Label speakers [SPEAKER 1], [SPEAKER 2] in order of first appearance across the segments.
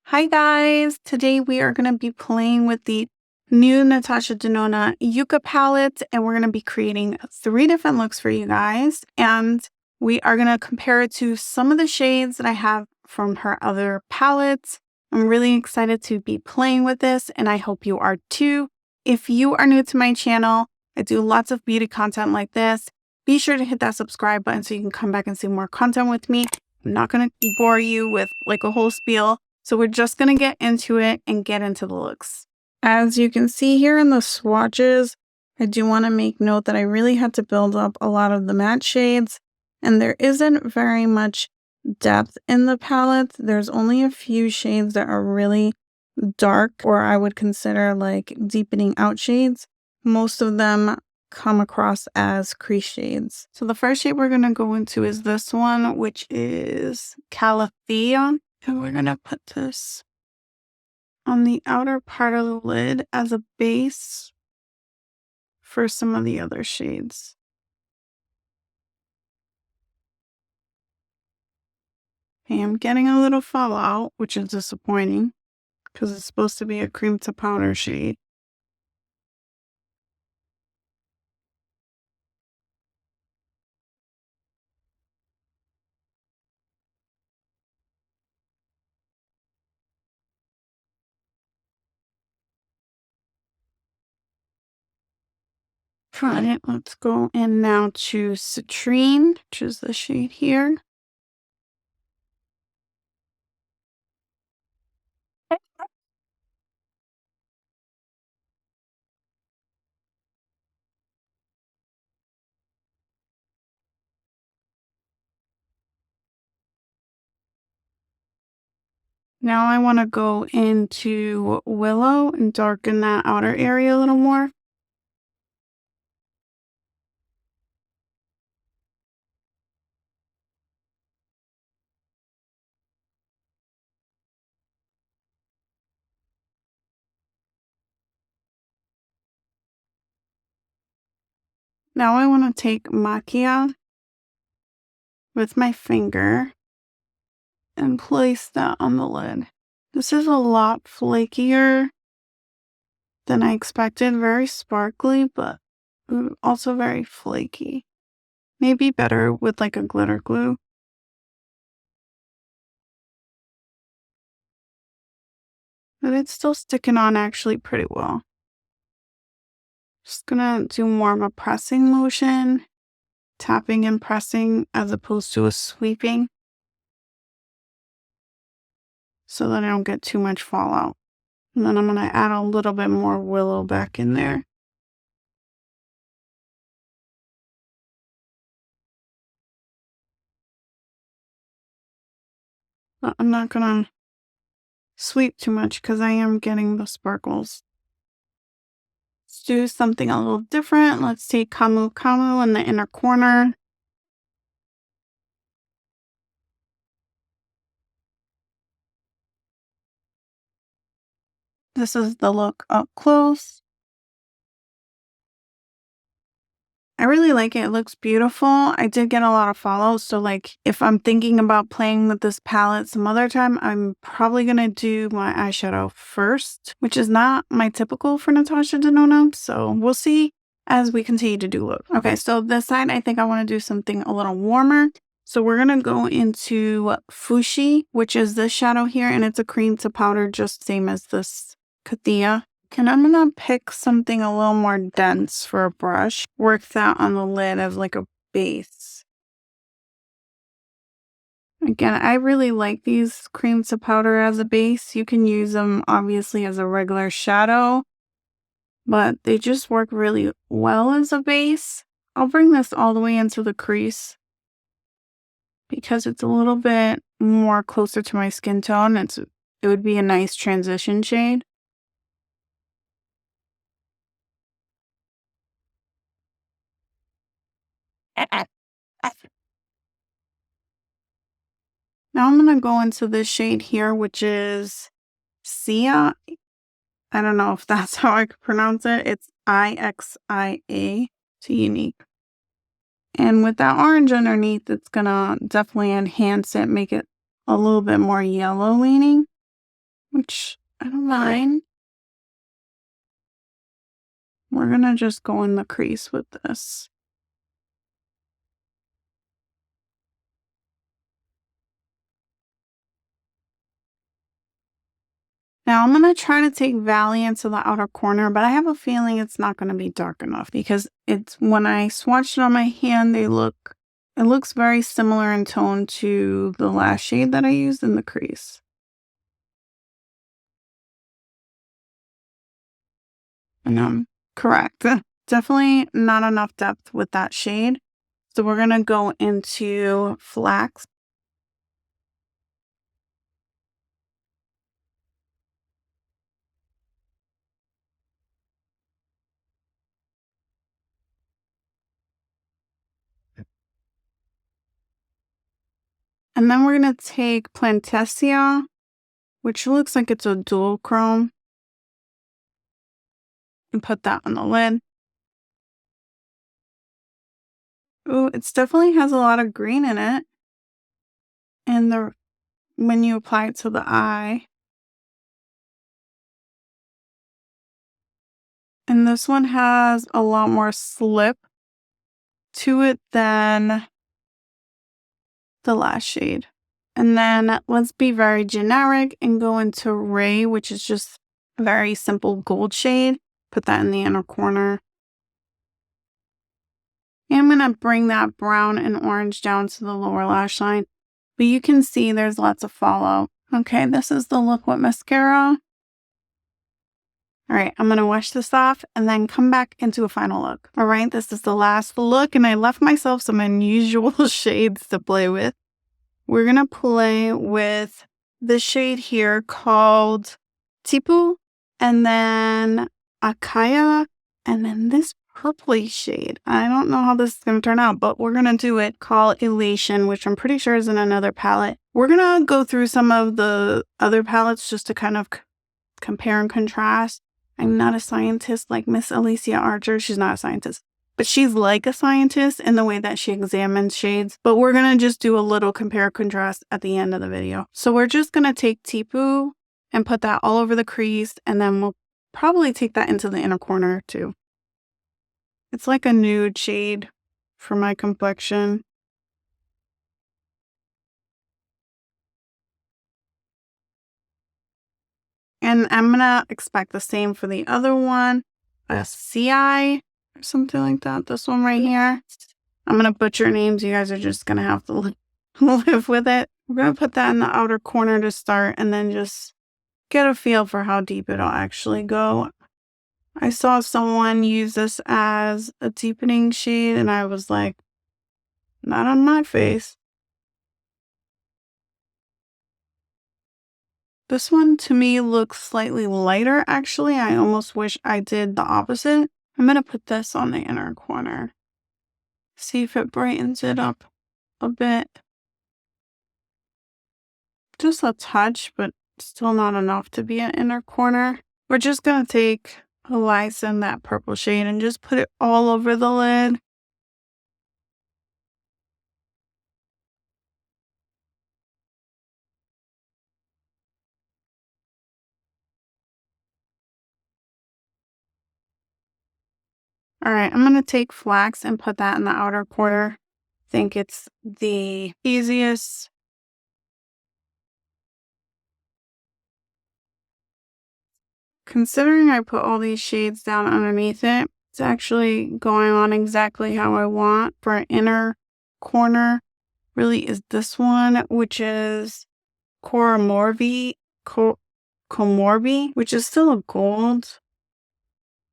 [SPEAKER 1] Hi guys! Today we are going to be playing with the new Natasha Denona YUCCA palette, and we're going to be creating 3 different looks for you guys. And we are going to compare it to some of the shades that I have from her other palettes. I'm really excited to be playing with this, and I hope you are too. If you are new to my channel, I do lots of beauty content like this. Be sure to hit that subscribe button so you can come back and see more content with me. I'm not going to bore you with like a whole spiel. So we're just going to get into it and get into the looks. As you can see here in the swatches, I do want to make note that I really had to build up a lot of the matte shades, and there isn't very much depth in the palette. There's only a few shades that are really dark, or I would consider like deepening out shades. Most of them come across as crease shades. So the first shade we're going to go into is this one, which is Calathea. And we're going to put this on the outer part of the lid as a base for some of the other shades. Okay, I'm getting a little fallout, which is disappointing because it's supposed to be a cream to powder shade. Right, let's go in now to Citrine, which is the shade here. Now I want to go into Willow and darken that outer area a little more. Now I want to take Macchia with my finger and place that on the lid. This is a lot flakier than I expected. Very sparkly, but also very flaky. Maybe better with like a glitter glue. But it's still sticking on actually pretty well. Just gonna do more of a pressing motion, tapping and pressing as opposed to a sweeping, so that I don't get too much fallout. And then I'm gonna add a little bit more Willow back in there. But I'm not gonna sweep too much because I am getting the sparkles. Let's do something a little different. Let's take Camu Camu in the inner corner. This is the look up close. I really like it. It looks beautiful. I did get a lot of follows. So like if I'm thinking about playing with this palette some other time, I'm probably going to do my eyeshadow first, which is not my typical for Natasha Denona. So we'll see as we continue to do look. Okay, so this side, I think I want to do something a little warmer. So we're going to go into Fushi, which is this shadow here, and it's a cream to powder, just same as this Kathia. And I'm going to pick something a little more dense for a brush. Work that on the lid as like a base. Again, I really like these cream to powder as a base. You can use them obviously as a regular shadow, but they just work really well as a base. I'll bring this all the way into the crease because it's a little bit more closer to my skin tone. It would be a nice transition shade. Now I'm going to go into this shade here, which is Sia. I don't know if that's how I could pronounce it. It's IXIA to Unique. And with that orange underneath, it's going to definitely enhance it, make it a little bit more yellow leaning. line. We're going to just go in the crease with this. Now I'm going to try to take Valley into the outer corner, but I have a feeling it's not going to be dark enough because it's when I swatched it on my hand, it looks very similar in tone to the last shade that I used in the crease. And I'm correct. Definitely not enough depth with that shade. So we're going to go into Flax. And then we're going to take Plantasia, which looks like it's a dual chrome, and put that on the lid. Ooh, it definitely has a lot of green in it. And when you apply it to the eye. And this one has a lot more slip to it than the last shade. And then let's be very generic and go into Ray, which is just a very simple gold shade. Put that in the inner corner. And I'm going to bring that brown and orange down to the lower lash line. But you can see there's lots of fallout. Okay, this is the look with mascara. All right, I'm going to wash this off and then come back into a final look. All right, this is the last look and I left myself some unusual shades to play with. We're going to play with this shade here called Tipu, and then Akaya, and then this purpley shade. I don't know how this is going to turn out, but we're going to do it called Elation, which I'm pretty sure is in another palette. We're going to go through some of the other palettes just to kind of compare and contrast. I'm not a scientist like Miss Alicia Archer. She's not a scientist, but she's like a scientist in the way that she examines shades. But we're going to just do a little compare contrast at the end of the video. So we're just going to take Tipu and put that all over the crease. And then we'll probably take that into the inner corner too. It's like a nude shade for my complexion. And I'm going to expect the same for the other one, a CI or something like that. This one right here. I'm going to butcher names. You guys are just going to have to live with it. We're going to put that in the outer corner to start and then just get a feel for how deep it'll actually go. I saw someone use this as a deepening shade and I was like, not on my face. This one to me looks slightly lighter, actually. I almost wish I did the opposite. I'm going to put this on the inner corner. See if it brightens it up a bit. Just a touch, but still not enough to be an inner corner. We're just going to take Elisa in that purple shade and just put it all over the lid. All right, I'm going to take Flax and put that in the outer corner. I think it's the easiest. Considering I put all these shades down underneath it, it's actually going on exactly how I want. For an inner corner really is this one, which is Komorbi, which is still a gold.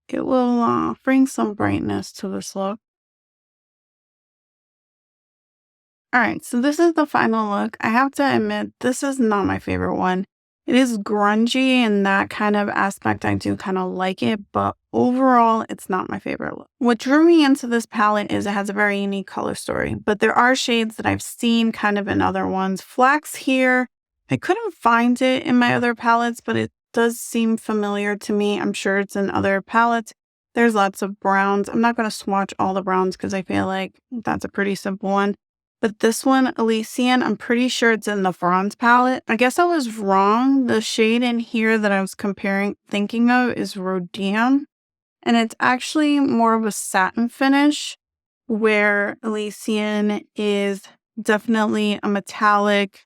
[SPEAKER 1] It will bring some brightness to this look. All right, so this is the final look. I have to admit, this is not my favorite one. It is grungy in that kind of aspect. I do kind of like it, but overall, it's not my favorite look. What drew me into this palette is it has a very unique color story, but there are shades that I've seen kind of in other ones. Flax here, I couldn't find it in my other palettes, but it does seem familiar to me. I'm sure it's in other palettes. There's lots of browns. I'm not going to swatch all the browns because I feel like that's a pretty simple one. But this one, Elysian, I'm pretty sure it's in the bronze palette. I guess I was wrong. The shade in here that I was thinking of is Rhodium. And it's actually more of a satin finish, where Elysian is definitely a metallic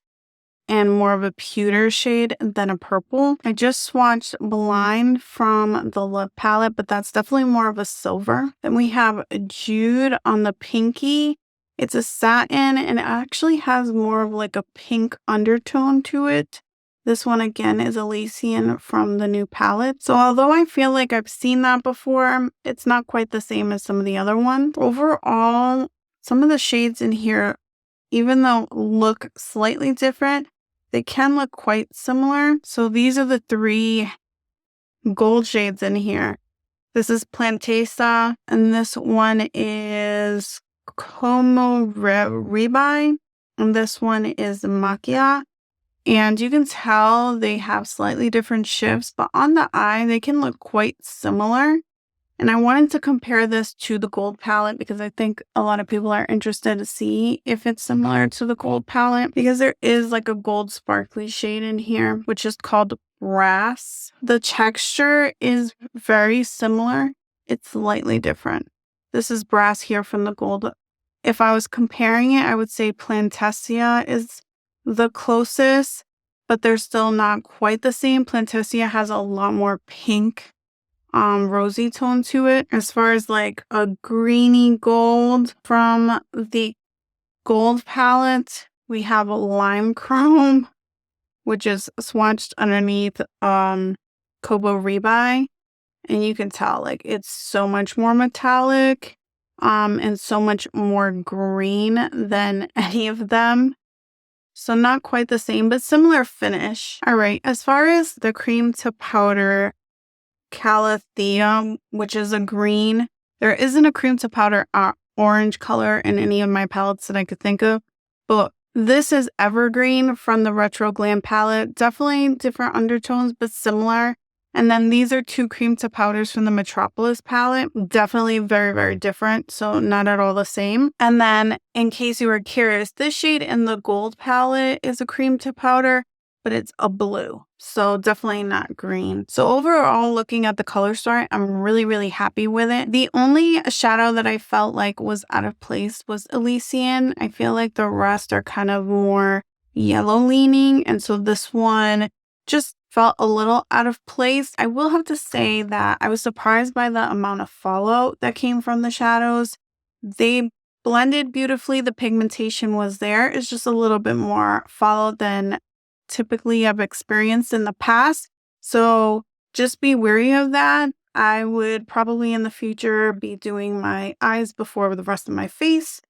[SPEAKER 1] and more of a pewter shade than a purple. I just swatched Blind from the lip palette, but that's definitely more of a silver. Then we have Jude on the pinky. It's a satin and it actually has more of like a pink undertone to it. This one again is Elysian from the new palette. So although I feel like I've seen that before, it's not quite the same as some of the other ones. Overall, some of the shades in here, even though look slightly different, they can look quite similar. So these are the 3 gold shades in here. This is Plantesa, and this one is Como Rebai, and this one is Macchia. And you can tell they have slightly different shifts, but on the eye, they can look quite similar. And I wanted to compare this to the gold palette because I think a lot of people are interested to see if it's similar to the gold palette, because there is like a gold sparkly shade in here, which is called Brass. The texture is very similar. It's slightly different. This is Brass here from the gold. If I was comparing it, I would say Plantasia is the closest, but they're still not quite the same. Plantasia has a lot more pink rosy tone to it. As far as like a greeny gold from the gold palette, we have a lime chrome, which is swatched underneath Kobo Rebuy, and you can tell like it's so much more metallic and so much more green than any of them. So not quite the same, but similar finish. All right, as far as the cream to powder Calatheum, which is a green. There isn't a cream to powder orange color in any of my palettes that I could think of, but this is Evergreen from the Retro Glam palette. Definitely different undertones, but similar. And then these are 2 cream to powders from the Metropolis palette. Definitely very, very different. So not at all the same. And then in case you were curious, this shade in the gold palette is a cream to powder, but it's a blue. So definitely not green. So overall, looking at the color story, I'm really, really happy with it. The only shadow that I felt like was out of place was Elysian. I feel like the rest are kind of more yellow leaning. And so this one just felt a little out of place. I will have to say that I was surprised by the amount of fallout that came from the shadows. They blended beautifully. The pigmentation was there. It's just a little bit more fallout than typically I've experienced in the past. So just be wary of that. I would probably in the future be doing my eyes before the rest of my face.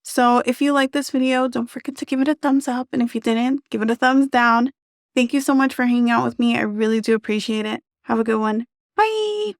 [SPEAKER 1] So if you like this video, don't forget to give it a thumbs up. And if you didn't, give it a thumbs down. Thank you so much for hanging out with me. I really do appreciate it. Have a good one. Bye.